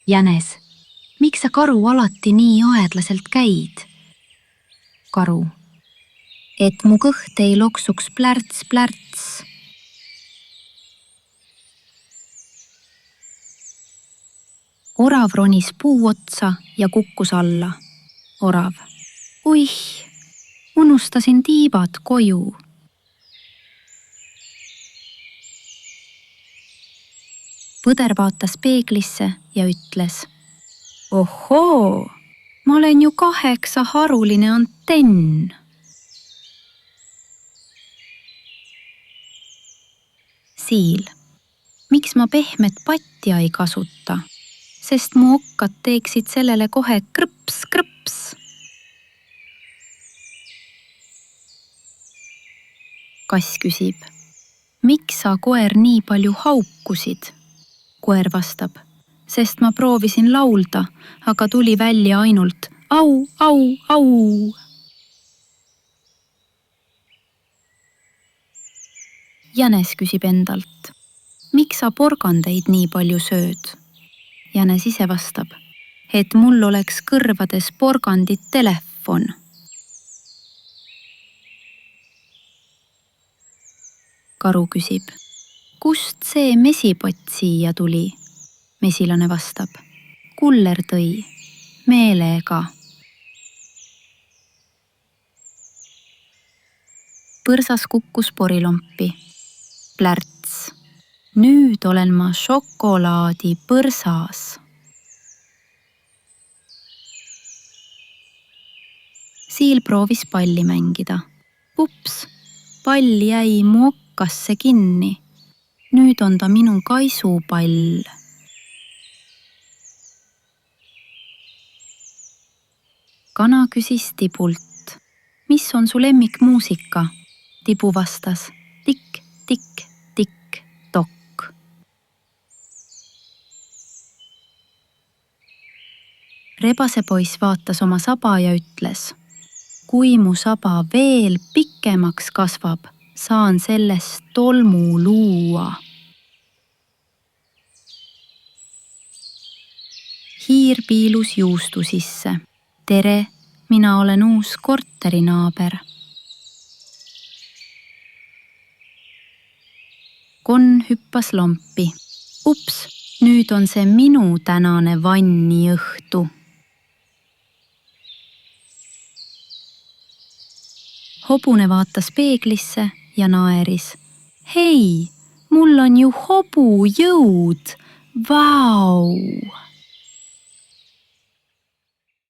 Jänes, miks sa, Karu, alati nii aeglaselt käid? Karu, et mu kõht ei loksuks plärts, plärts. Orav ronis puu otsa ja kukkus alla. Orav, oih, unustasin tiibad koju. Põder vaatas peeglisse ja ütles: ohoo, ma olen ju 8 haruline antenn. Siil, miks ma pehmet patja ei kasuta? Sest mu okkad teeksid sellele kohe krõps, krõps. Kass küsib: miks sa, koer, nii palju haukusid? Koer vastab: sest ma proovisin laulda, aga tuli välja ainult au, au, au. Jänes küsib endalt: miks sa porgandeid nii palju sööd? Jänes ise vastab: et mul oleks kõrvades porgandit telefon. Karu küsib: kust see mesipott siia tuli? Mesilane vastab: kuller tõi, meelega. Põrsas kukkus porilompi. Plärts, nüüd olen ma šokolaadi põrsas. Siil proovis palli mängida. Ups, pall jäi mu okkasse kinni. Nüüd on ta minu kaisupall. Kana küsis tibult: mis on su lemmikmuusika? Tibu vastas: tikk, tikk, tikk, tokk. Rebasepoiss vaatas oma saba ja ütles: kui mu saba veel pikemaks kasvab, saan sellest tolmu luua. Hiir piilus juustu sisse. Tere, mina olen uus korterinaaber. Konn hüppas lampi. Ups, nüüd on see minu tänane vanniõhtu. Hobune vaatas peeglisse ja naeris: hei, mul on ju hobujõud! Vau!